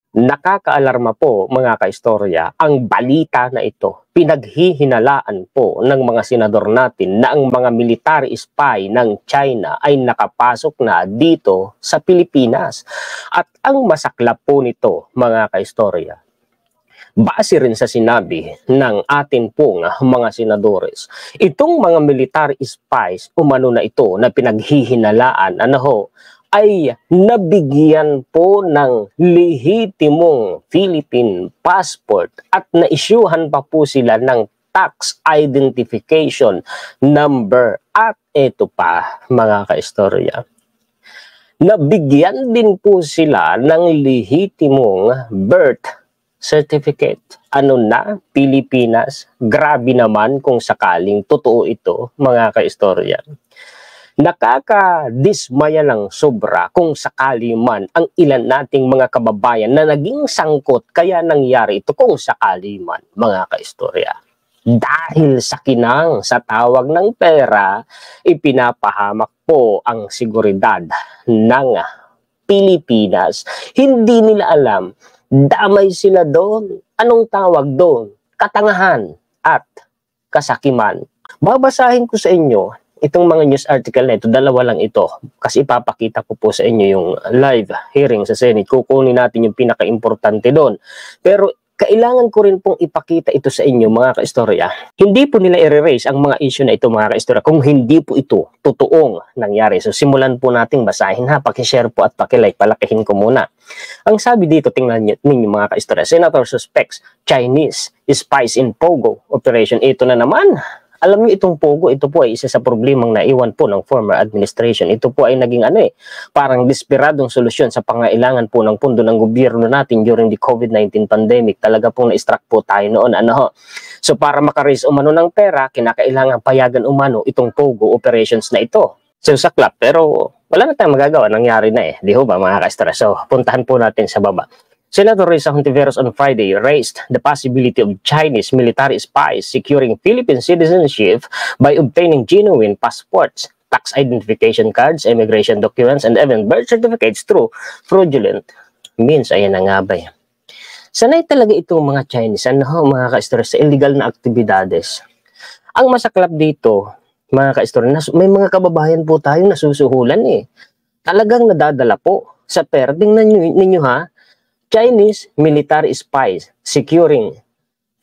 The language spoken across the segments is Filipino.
Nakakaalarma po mga kaistorya ang balita na ito. Pinaghihinalaan po ng mga senador natin na ang mga military spy ng China ay nakapasok na dito sa Pilipinas. At ang masaklap po nito mga kaistorya, base rin sa sinabi ng atin pong mga senadores, itong mga military spies umano na ito na pinaghihinalaan ay nabigyan po ng lehitimong Philippine passport at naisyuhan pa po sila ng tax identification number. At ito pa mga kaistorya, nabigyan din po sila ng lehitimong birth certificate. Ano na? Pilipinas. Grabe naman kung sakaling totoo ito mga kaistorya. Nakakadismaya lang sobra kung sakali man ang ilan nating mga kababayan na naging sangkot kaya nangyari ito kung sakali man mga kaistorya. Dahil sa kinang sa tawag ng pera, ipinapahamak po ang seguridad ng Pilipinas. Hindi nila alam, damay sila doon. Anong tawag doon? Katangahan at kasakiman. Babasahin ko sa inyo itong mga news article na ito, dalawa lang ito. Kasi ipapakita ko po sa inyo yung live hearing sa Senate. Kukunin natin yung pinaka-importante doon. Pero kailangan ko rin pong ipakita ito sa inyo mga kaistorya. Hindi po nila i-erase ang mga issue na ito mga kaistorya kung hindi po ito totoong nangyari. So simulan po nating basahin ha. Paki-share po at paki-like. Palakihin ko muna. Ang sabi dito, tingnan ninyo mga kaistorya. Senator suspects Chinese spies in Pogo operation. Ito na naman. Alam niyo itong Pogo, ito po ay isa sa problemang naiwan po ng former administration. Ito po ay naging parang desperadong solusyon sa pangailangan po ng pundo ng gobyerno natin during the COVID-19 pandemic. Talaga pong na-struck po tayo noon. So para maka-raise umano ng pera, kinakailangan payagan umano itong Pogo operations na ito. So saklap, pero wala na tayong magagawa. Nangyari na Di ho ba mga ka-stress? So puntahan po natin sa baba. Senator Risa Hontiveros on Friday raised the possibility of Chinese military spies securing Philippine citizenship by obtaining genuine passports, tax identification cards, immigration documents, and even birth certificates through fraudulent means. Ayan na nga ba. Sanay talaga itong mga Chinese, mga ka-stress, sa illegal na aktibidades. Ang masaklap dito, mga ka-stress, may mga kababayan po tayong nasusuhulan Talagang nadadala po sa pera. Tingnan ninyo ha, Chinese military spies securing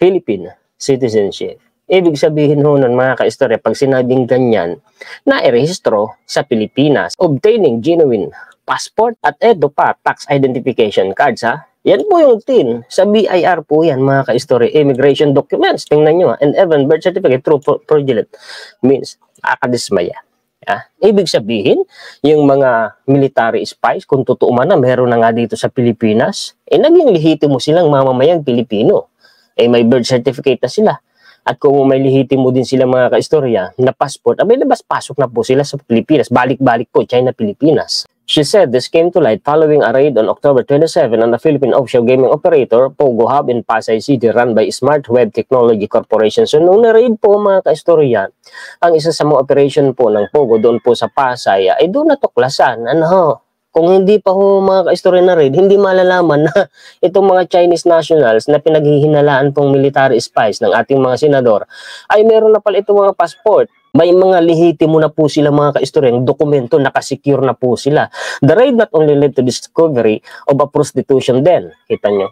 Philippine citizenship. Ibig sabihin nun mga kaistorya, pag sinabing ganyan, na-rehistro sa Pilipinas, obtaining genuine passport, at eto pa, tax identification cards Yan po yung TIN. Sa BIR po yan mga kaistorya, immigration documents, tingnan nyo and even birth certificate through fraudulent means. Nakakadismaya. Ibig sabihin, yung mga military spies, kung totoo man na meron na nga dito sa Pilipinas, naging lehitimo silang mamamayang Pilipino. May birth certificate na sila. At kung may lehitimo din sila mga kaistorya na passport, labas-pasok na po sila sa Pilipinas. Balik-balik po, China-Pilipinas. She said this came to light following a raid on October 27 on the Philippine offshore gaming operator Pogo Hub in Pasay City run by Smart Web Technology Corporation. So nung na-raid po mga kaistorya, ang isa sa mga operation po ng Pogo doon po sa Pasay ay doon natuklasan. Kung hindi pa ho mga kaistorya na raid, hindi malalaman na itong mga Chinese nationals na pinaghihinalaan pong military spies ng ating mga senador ay meron na pala itong mga passport. May mga lehitimo na po sila mga kaistorya, yung dokumento, nakasecure na po sila. The raid not only led to discovery of a prostitution din. Kita nyo?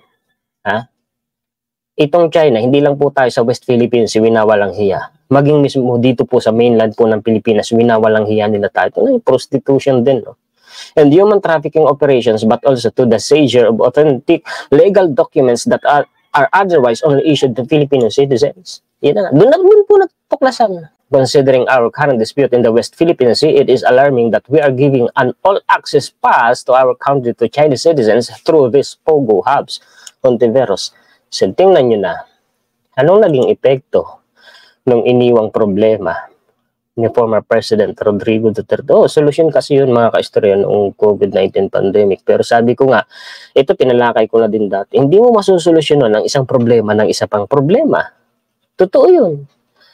Itong China, hindi lang po tayo sa West Philippines, winawalang hiya. Maging mismo dito po sa mainland po ng Pilipinas, winawalang hiya nila tayo. Ito na yung prostitution din. And human trafficking operations, but also to the seizure of authentic legal documents that are otherwise only issued to Filipino citizens. Yan na. Doon po natuklasan. Considering our current dispute in the West Philippine Sea, it is alarming that we are giving an all-access pass to our country to Chinese citizens through these Pogo hubs. Hontiveros, so tingnan nyo na, anong naging epekto ng iniwang problema ni former President Rodrigo Duterte? Solusyon kasi yun mga kaistorya noong COVID-19 pandemic. Pero sabi ko nga, ito tinalakay ko na din dati, hindi mo masusolusyonan ang isang problema ng isa pang problema. Totoo yun.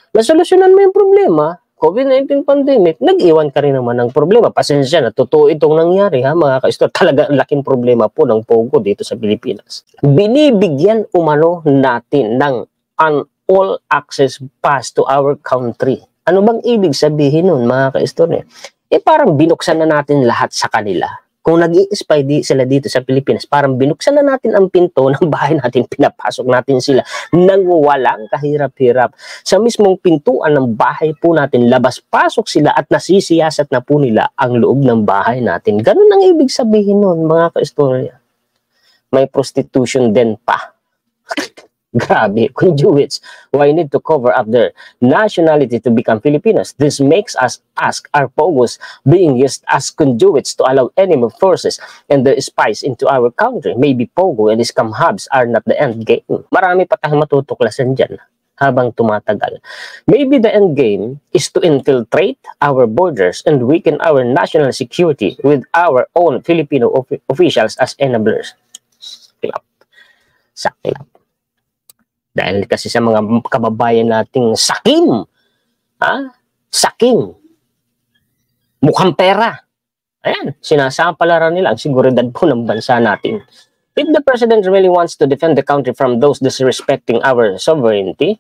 Nasolusyonan mo yung problema COVID-19 pandemic, nag-iwan ka rin naman ng problema. Pasensya na, totoo itong nangyari ha mga ka-istorya. Talaga laking problema po ng Pogo dito sa Pilipinas. Binibigyan umano natin ng an all access pass to our country. Ano bang ibig sabihin nun mga ka-istorya? Parang binuksan na natin lahat sa kanila. Kung nag-i-spy sila dito sa Pilipinas, parang binuksan na natin ang pinto ng bahay natin, pinapasok natin sila nang walang kahirap-hirap. Sa mismong pintuan ng bahay po natin, labas-pasok sila at nasisiyasat na po nila ang loob ng bahay natin. Ganun ang ibig sabihin nun, mga ka-istorya. May prostitution din pa. Grabe, conduits. Why need to cover up their nationality to become Filipinos? This makes us ask, are Pogos being used as conduits to allow enemy forces and their spies into our country? Maybe Pogo and scam hubs are not the end game. Marami pa tayong matutuklasan dyan habang tumatagal. Maybe the end game is to infiltrate our borders and weaken our national security with our own Filipino officials as enablers. Saklap. Saklap. Dahil kasi sa mga kababayan nating sakim, sakim, mukhang pera. Ayan, sinasapalaran nila ang seguridad po ng bansa natin. If the president really wants to defend the country from those disrespecting our sovereignty,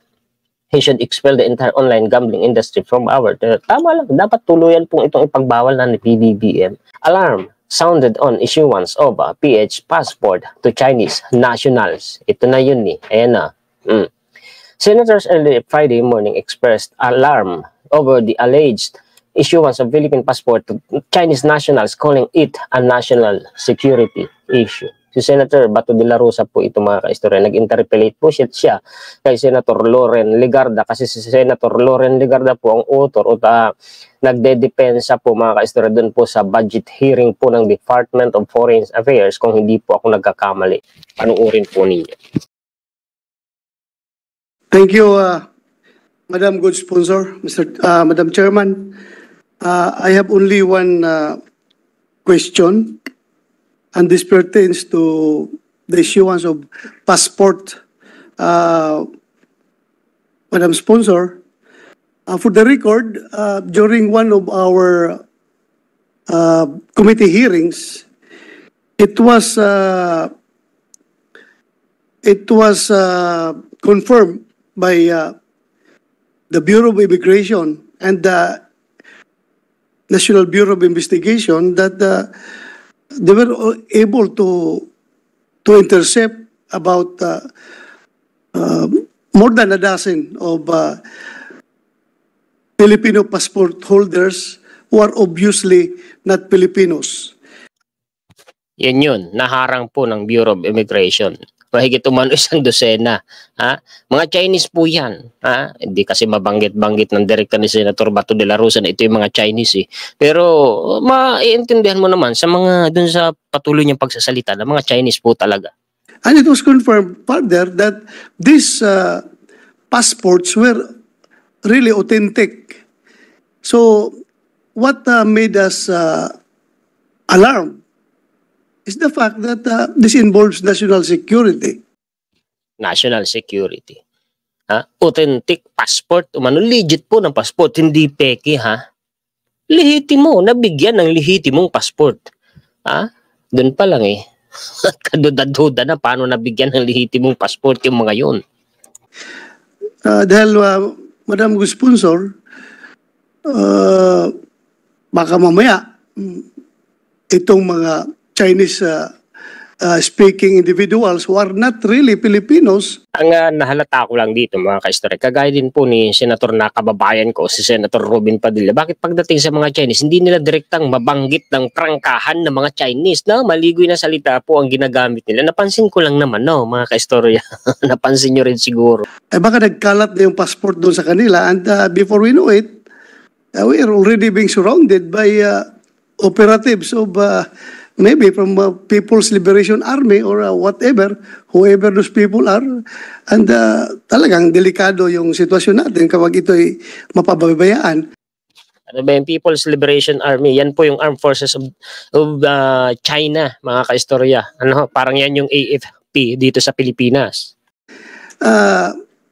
he should expel the entire online gambling industry from our... Tama lang, dapat tuluyan pong itong ipagbawal na ni PBBM. Alarm sounded on issuance of a PH passport to Chinese nationals. Ito na yun eh. Ayan na. Senators early Friday morning expressed alarm over the alleged issuance of Philippine passport to Chinese nationals, calling it a national security issue. Si Senator Bato de la Rosa po ito mga ka-istorya, nag-interpellate po siya kay Senator Loren Legarda kasi si Senator Loren Legarda po ang author o nagdedepensa po mga ka-istorya doon po sa budget hearing po ng Department of Foreign Affairs kung hindi po ako nagkakamali. Panuorin po ninyo. Thank you, Madam Good Sponsor, Madam Chairman. I have only one question, and this pertains to the issuance of passport. Madam Sponsor, for the record, during one of our committee hearings, it was confirmed by the Bureau of Immigration and the National Bureau of Investigation that they were able to intercept about more than a dozen of Filipino passport holders who are obviously not Filipinos. Yan yun, naharang po ng Bureau of Immigration. Mahigit umano 100. Mga Chinese po yan. Hindi kasi mabanggit-banggit ng direkta ni Senator Bato de la Rosa na ito yung mga Chinese eh. Pero maiintindihan mo naman sa mga dun sa patuloy niyang pagsasalita na mga Chinese po talaga. And it was confirmed further that these passports were really authentic. So what made us alarmed is the fact that this involves national security. National security. Authentic passport. Umano, legit po ng passport. Hindi peke, Lehitimo. Nabigyan ng lehitimong passport. Doon pa lang eh. Kaduda-duda na paano nabigyan ng lehitimong passport yung mga yun. Dahil, Madam Sponsor, baka mamaya, itong mga Chinese speaking individuals who are not really Filipinos. Ang nahalata ko lang dito mga ka-istorya, kagaya din po ni Senator na kababayan ko, si Senator Robin Padilla, bakit pagdating sa mga Chinese, hindi nila direktang mabanggit ng prangkahan ng mga Chinese na maligoy na salita po ang ginagamit nila. Napansin ko lang naman, no, mga ka-istorya. Napansin nyo rin siguro. Baka nagkalat na yung passport doon sa kanila and before we know it, we are already being surrounded by operatives of maybe from People's Liberation Army or whatever, whoever those people are. And talagang delikado yung sitwasyon natin kapag ito'y mapababayaan. Ano ba yung People's Liberation Army? Yan po yung Armed Forces of China, mga ka-istorya. Parang yan yung AFP dito sa Pilipinas.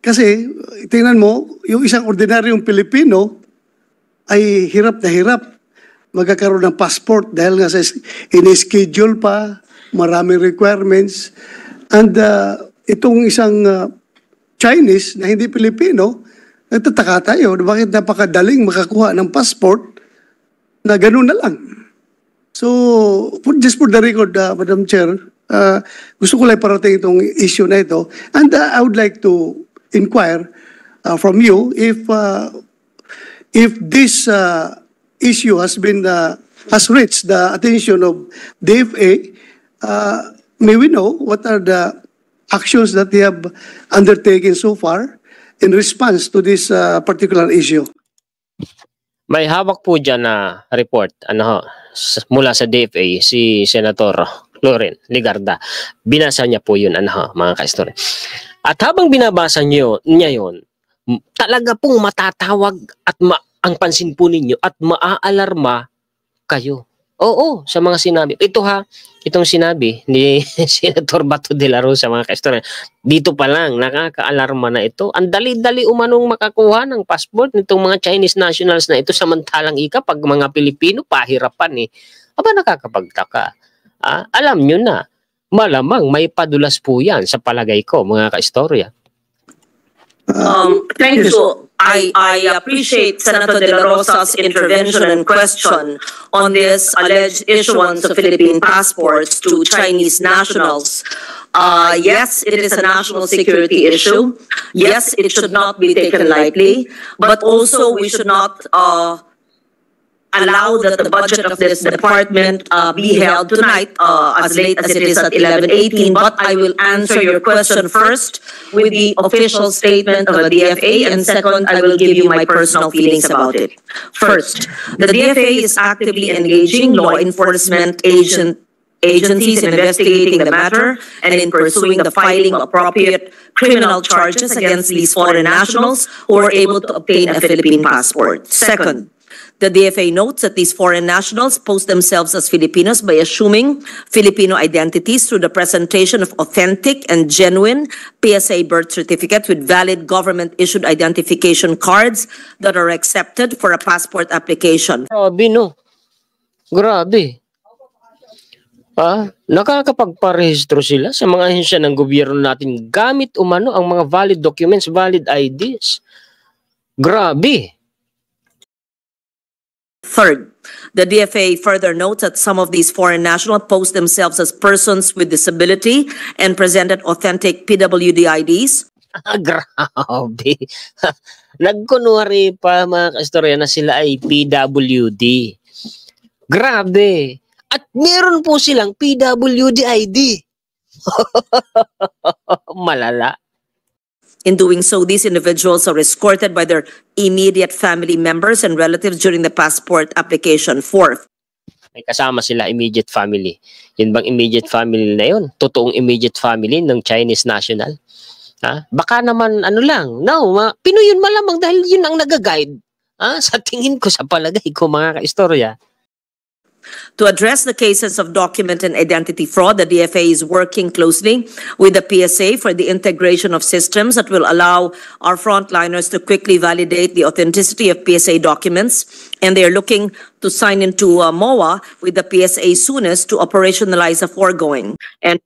Kasi, tingnan mo, yung isang ordinaryong Pilipino, ay hirap na hirap magkakaroon ng passport dahil nga sa in-schedule pa, maraming requirements. And itong isang Chinese na hindi Pilipino, nagtataka tayo, bakit napakadaling makakuha ng passport na gano'n na lang. So, just for the record, Madam Chair, gusto ko lang parating itong issue na ito. And I would like to inquire from you if this issue has reached the attention of DFA. May we know what are the actions that they have undertaken so far in response to this particular issue? May hawak po dyan na report mula sa DFA, si Senator Loren Legarda. Binasa niya po yun, mga ka-istorya. At habang binabasa niya yun, talaga pong matatawag at ang pansin po ninyo at maaalarma kayo. Oo, sa mga sinabi. Itong sinabi ni Senator Bato de la Rosa, mga ka-istorya. Dito pa lang, nakaka-alarma na ito. Ang dali-dali umanong makakuha ng passport nitong mga Chinese nationals na ito, samantalang pag mga Pilipino, pahirapan eh. Aba, nakakapagtaka. Alam nyo na, malamang may padulas po yan sa palagay ko, mga ka-istorya. Thank you. I appreciate Senator De La Rosa's intervention and question on this alleged issuance of Philippine passports to Chinese nationals. Yes, it is a national security issue. Yes, it should not be taken lightly, but also we should not allow that the budget of this department be held tonight as late as it is at 11:18. But I will answer your question first with the official statement of the DFA, and second, I will give you my personal feelings about it. First, the DFA is actively engaging law enforcement agencies in investigating the matter and in pursuing the filing of appropriate criminal charges against these foreign nationals who are able to obtain a Philippine passport. Second, the DFA notes that these foreign nationals pose themselves as Filipinos by assuming Filipino identities through the presentation of authentic and genuine PSA birth certificates with valid government-issued identification cards that are accepted for a passport application. Grabe, no? Grabe. Nakakapagparehistro sila sa mga ahensya ng gobyerno natin gamit umano ang mga valid documents, valid IDs. Grabe. Third, the DFA further notes that some of these foreign nationals pose themselves as persons with disability and presented authentic PWD IDs. Grabe. Nagkunwari pa, mga ka-istorya, na sila ay PWD. Grabe. At meron po silang PWD ID. Malala. In doing so, these individuals are escorted by their immediate family members and relatives during the passport application. Fourth, may kasama sila immediate family. Yun bang immediate family na yun? Totoong immediate family ng Chinese national? Baka naman Pinoy yun malamang dahil yun ang nag-guide. Sa tingin ko, sa palagay ko, mga ka-istorya. to address the cases of document and identity fraud, the DFA is working closely with the PSA for the integration of systems that will allow our frontliners to quickly validate the authenticity of PSA documents. And they are looking to sign into MOA with the PSA soonest to operationalize the foregoing. And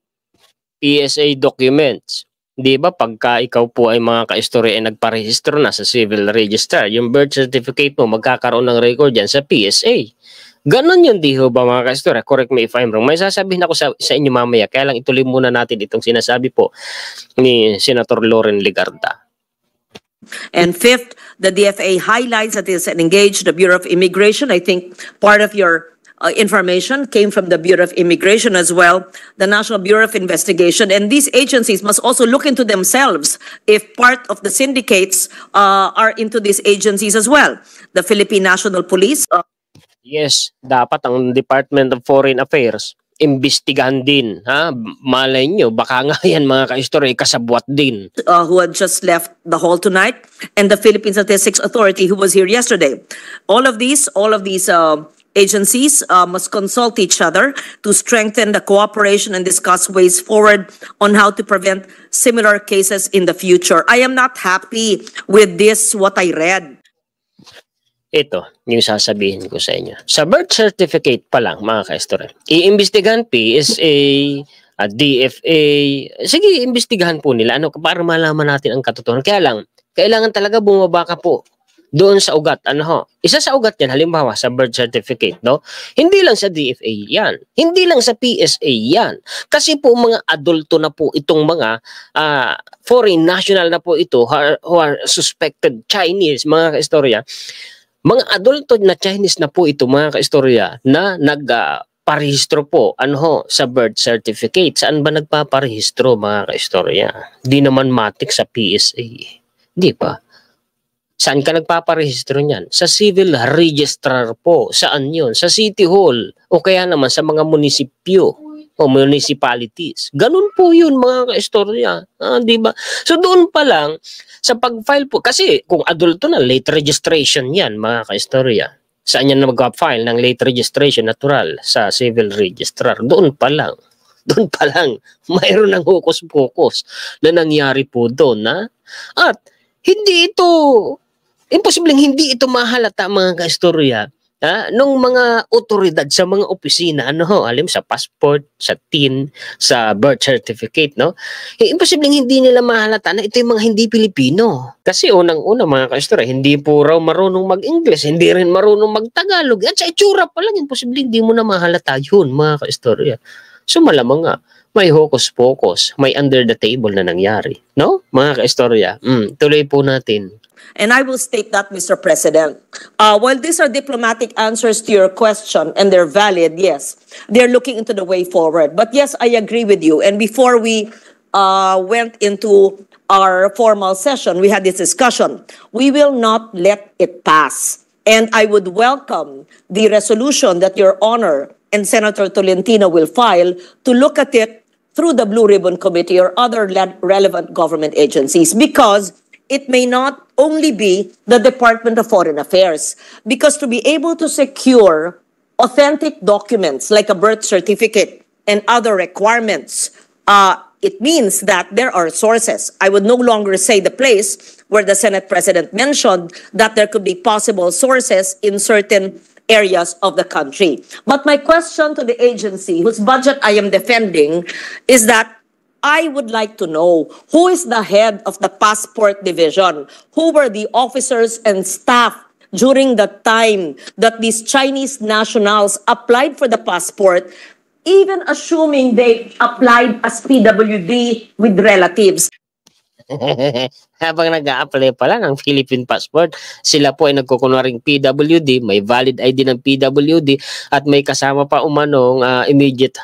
PSA documents. Di ba pagka ikaw po ay mga kaistorya ay nagparehistro na sa civil register, yung birth certificate mo magkakaroon ng record yan sa PSA. Ganon yun, di ho ba mga kaistorya? Correct me if I'm wrong. May sasabihin ako sa inyo mamaya. Kaya lang ituloy muna natin itong sinasabi po ni Senator Loren Legarda. And fifth, the DFA highlights that it has engaged the Bureau of Immigration. I think part of your information came from the Bureau of Immigration as well, the National Bureau of Investigation. And these agencies must also look into themselves if part of the syndicates are into these agencies as well. The Philippine National Police. Yes, dapat ang Department of Foreign Affairs imbestigahan din. Ha? Malay nyo, baka nga yan mga kaistorya, kasabwat din. Who had just left the hall tonight, and the Philippine Statistics Authority who was here yesterday. All of these agencies must consult each other to strengthen the cooperation and discuss ways forward on how to prevent similar cases in the future. I am not happy with this, what I read. Ito, yung sasabihin ko sa inyo. Sa birth certificate pa lang, mga ka-istorya, iimbestigahan PSA, DFA, sige, imbestigahan po nila ano, para malaman natin ang katotohanan. Kaya lang, kailangan talaga bumaba ka po doon sa ugat. Ano ho? Isa sa ugat yan, halimbawa sa birth certificate, no? Hindi lang sa DFA yan. Hindi lang sa PSA yan. Kasi po mga adulto na po itong mga foreign national na po ito who are suspected Chinese, mga ka-istorya. Mga adulto na Chinese na po ito, mga ka-istorya, na parehistro po sa birth certificate. Saan ba nagpaparehistro, mga ka-istorya? Di naman matik sa PSA. Di ba? Saan ka nagpaparehistro niyan? Sa civil registrar po. Saan yun? Sa City Hall. O kaya naman sa mga munisipyo o municipalities. Ganun po yun, mga ka-istorya. Di ba? So doon pa lang, sa pag-file po, kasi kung adulto na, late registration yan, mga ka-istorya. Saan yan na mag-file ng late registration natural? Sa civil registrar. Doon pa lang. Doon pa lang, mayroon ng hokus-pokus na nangyari po doon. At hindi ito, imposibleng hindi ito mahalata, mga ka-istorya, nung mga otoridad sa mga opisina, alim sa passport, sa TIN, sa birth certificate, no? Imposibleng hindi nila mahalata na ito yung mga hindi Pilipino. Kasi unang-una, mga ka-istorya, hindi po raw marunong mag-English, hindi rin marunong mag-Tagalog. At sa itsura pa lang, imposibleng hindi mo na mahalata yun, mga ka-istorya. So malamang nga, may hocus-pocus, may under the table na nangyari, no? Mga ka-istorya, tuloy po natin. And I will state that, Mr. President. While these are diplomatic answers to your question, and they're valid, yes, they're looking into the way forward. But yes, I agree with you. And before we went into our formal session, we had this discussion. We will not let it pass. And I would welcome the resolution that Your Honor and Senator Tolentino will file to look at it through the Blue Ribbon Committee or other relevant government agencies, because it may not only be the Department of Foreign Affairs. Because to be able to secure authentic documents like a birth certificate and other requirements, it means that there are sources. I would no longer say the place where the Senate President mentioned that there could be possible sources in certain areas of the country. But my question to the agency, whose budget I am defending, is that I would like to know who is the head of the passport division? Who were the officers and staff during the time that these Chinese nationals applied for the passport, even assuming they applied as PWD with relatives? Habang nag-a-apply pala ng Philippine passport, sila po ay nagkukunwaring PWD, may valid ID ng PWD, at may kasama pa umanong immediate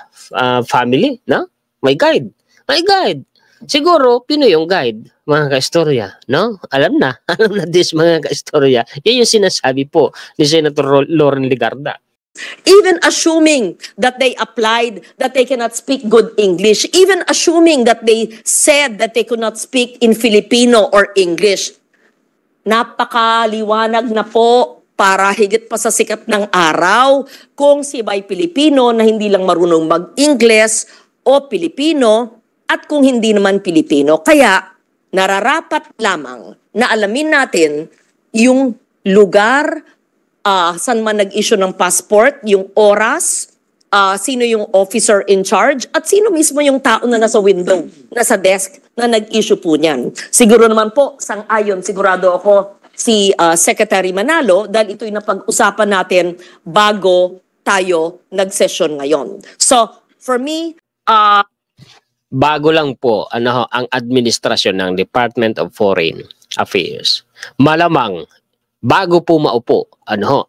family, no? May guide. May guide. Siguro, Pinoy yung guide, mga ka-istorya, no? Alam na this, mga ka-istorya. Yan yung sinasabi po ni Senator Loren Legarda. Even assuming that they applied, that they cannot speak good English, even assuming that they said that they could not speak in Filipino or English, napakaliwanag na po para higit pa sa sikat ng araw kung si Bay Pilipino na hindi lang marunong mag-English o Pilipino, at kung hindi naman Pilipino. Kaya nararapat lamang na alamin natin yung lugar, saan man nag-issue ng passport, yung oras, sino yung officer in charge, at sino mismo yung tao na nasa window, nasa desk, na nag-issue po niyan. Siguro naman po, sang-ayon, sigurado ako, si Secretary Manalo, dahil ito'y napag-usapan natin bago tayo nag-session ngayon. So, for me, bago lang po ang administrasyon ng Department of Foreign Affairs. Malamang bago po maupo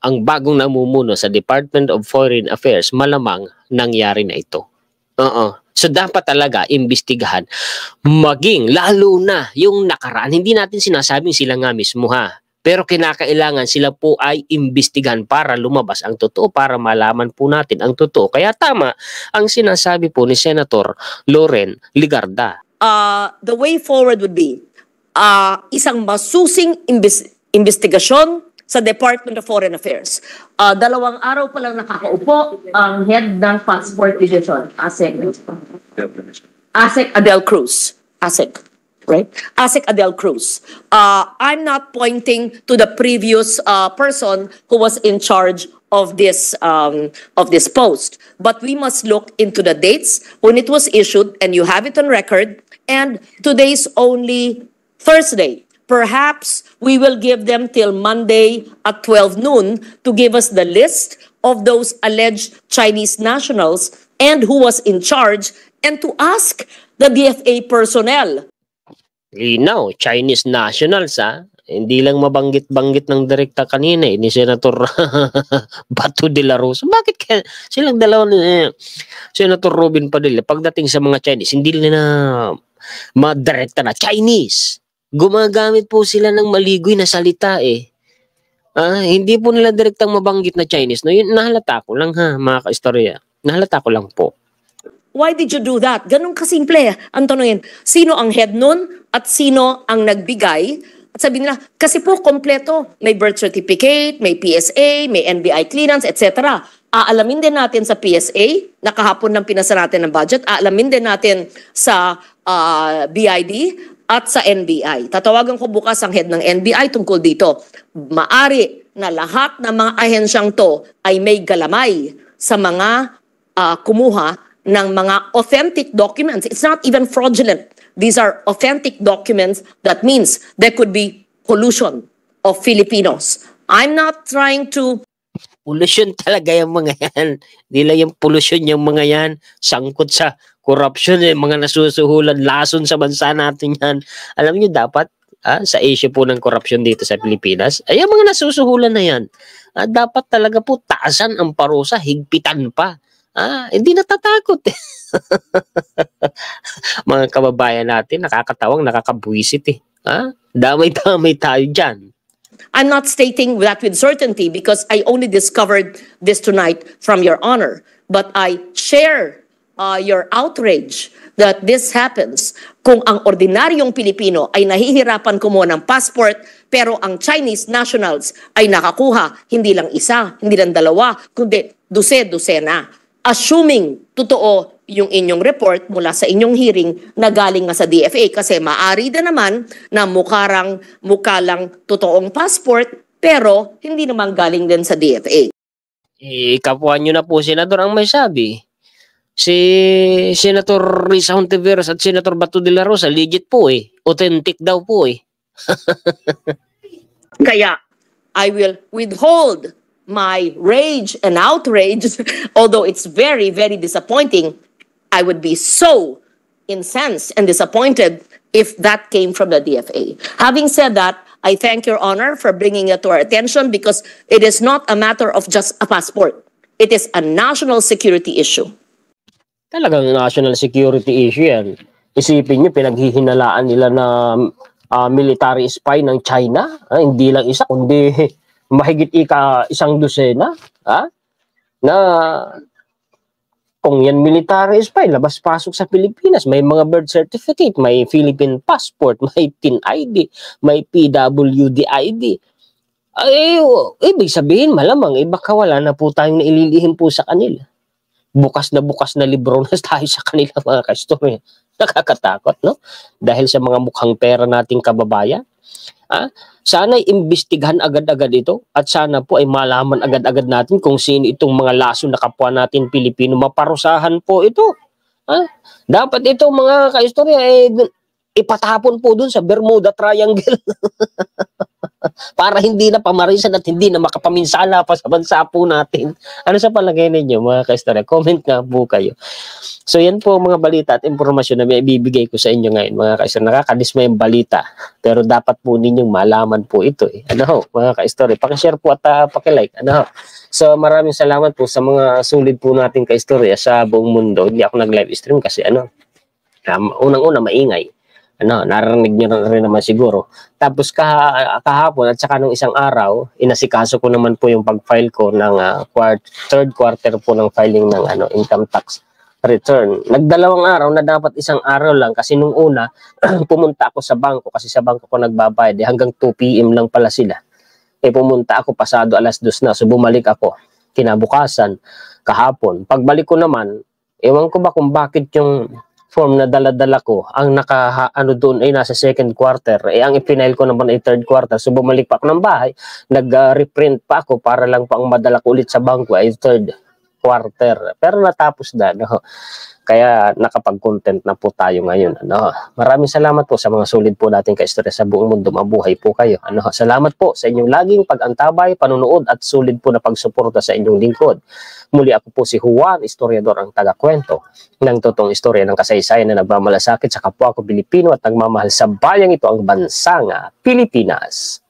ang bagong namumuno sa Department of Foreign Affairs, malamang nangyari na ito. So dapat talaga imbestigahan, maging lalo na yung nakaraan. Hindi natin sinasabing sila nga mismo, pero kinakailangan sila po ay imbestigahan para lumabas ang totoo, para malaman po natin ang totoo. Kaya tama ang sinasabi po ni Senator Loren Legarda. The way forward would be isang masusing investigasyon sa Department of Foreign Affairs. 2 araw pa lang nakakaupo ang head ng Passport Division, ASEC Adel Cruz. ASEC. right? ASIC Adel Cruz. I'm not pointing to the previous person who was in charge of this post, but we must look into the dates when it was issued, and you have it on record. And today's only Thursday. Perhaps we will give them till Monday at 12 noon to give us the list of those alleged Chinese nationals and who was in charge, and to ask the DFA personnel. Linaw, Chinese nationals Hindi lang mabanggit-banggit ng direkta kanina ni Senator Bato de la Rosa. Bakit kaya silang dalawa ni Senator Robin Padilla pagdating sa mga Chinese, hindi nila madirekta na Chinese. Gumagamit po sila ng maligoy na salita hindi po nila direktang mabanggit na Chinese. No, yun, nahalata ko lang mga kaistorya. Nahalata ko lang po. Why did you do that? Ganun kasimple. Ang tanongin, sino ang head nun at sino ang nagbigay? At sabi nila, kasi po kompleto. May birth certificate, may PSA, may NBI clearance, etc. Aalamin din natin sa PSA, nakahapon ng pinasa natin ng budget. Aalamin din natin sa BID at sa NBI. Tatawagan ko bukas ang head ng NBI tungkol dito. Maari na lahat ng mga ahensyang to ay may galamay sa mga kumuha ng mga authentic documents. It's not even fraudulent. These are authentic documents. That means there could be collusion of Filipinos. I'm not trying to... Pollution talaga yung mga yan. Hindi lang yung pollution yung mga yan. Sangkot sa corruption, mga nasusuhulan, lason sa bansa natin yan. Alam niyo dapat, sa issue po ng corruption dito sa Pilipinas, ay yung mga nasusuhulan na yan, dapat talaga po taasan ang parusa, higpitan pa. Hindi natatakot mga kababayan natin, nakakatawang, nakakabuisit Damay-damay tayo dyan. I'm not stating that with certainty because I only discovered this tonight from Your Honor. But I share your outrage that this happens kung ang ordinaryong Pilipino ay nahihirapan kumuha ng passport pero ang Chinese nationals ay nakakuha hindi lang isa, hindi lang dalawa, kundi dose-dosena. Assuming totoo yung inyong report mula sa inyong hearing na galing nga sa DFA kasi maari din naman na mukha lang totoong passport pero hindi naman galing din sa DFA. Kapwa nyo na po, Senador, ang may sabi. Si Senator Risa Hontiveros at Senator Bato de la Rosa, legit po authentic daw po Kaya, I will withhold my rage and outrage, although it's very, very disappointing. I would be so incensed and disappointed if that came from the DFA. Having said that, I thank Your Honor for bringing it to our attention because it is not a matter of just a passport. It is a national security issue. Talagang national security issue yan. Isipin nyo, pinaghihinalaan nila na military spy ng China. Hindi lang isa, kundi mahigit isang dosena. Na kung yan military spy, labas-pasok sa Pilipinas, may mga birth certificate, may Philippine passport, may PIN ID, may PWD ID. Ibig sabihin, malamang, baka wala na po tayong naililihim po sa kanila. Bukas na libro na tayo sa kanila, mga kastorya. Nakakatakot, no? Dahil sa mga mukhang pera nating kababayan. Sana imbestigahan agad-agad ito at sana po ay malaman agad-agad natin kung sino itong mga laso na kapwa natin Pilipino. Maparusahan po ito. Dapat itong mga kaistorya ipatapon po dun sa Bermuda Triangle. Para hindi na pamarisan at hindi na makapaminsala pa sa bansa po natin. Ano sa palagay ninyo, mga kaistorya? Comment nga po kayo. So yan po mga balita at impormasyon na may ibibigay ko sa inyo ngayon, mga kaistorya. Nakakadismay yung balita, pero dapat po ninyong malaman po ito. Mga kaistorya, pakishare po at pakilike. So maraming salamat po sa mga sulit po nating kaistorya sa buong mundo. Hindi ako nag-live stream kasi unang-una maingay. Narinig nyo rin naman siguro. Tapos kahapon at saka nung isang araw, inasikaso ko naman po yung pag-file ko ng third quarter po ng filing ng income tax return. Nagdalawang araw na dapat isang araw lang kasi nung una pumunta ako sa bangko kasi sa bangko ko nagbabayad hanggang 2 PM lang pala sila. Pumunta ako pasado 2:00 na, so bumalik ako kinabukasan kahapon. Pagbalik ko naman, ewan ko ba kung bakit yung form na dala-dala ko, ang ano doon ay nasa second quarter, ang ipinail ko naman ay third quarter. So bumalik pa ako ng bahay, nag-reprint pa ako para lang pa ang madala ko ulit sa bangko ay third quarter. Pero natapos na, no? Kaya nakapag-content na po tayo ngayon. Ano? Maraming salamat po sa mga solid po nating kaistorya sa buong mundo. Mabuhay po kayo. Ano? Salamat po sa inyong laging pag-antabay, panunood at solid po na pagsuporta sa inyong lingkod. Muli ako po si Juan, historiador ang taga-kwento ng totoong istorya ng kasaysayan na nagmamalasakit sa kapwa ko Pilipino at nagmamahal sa bayang ito ang bansang Pilipinas.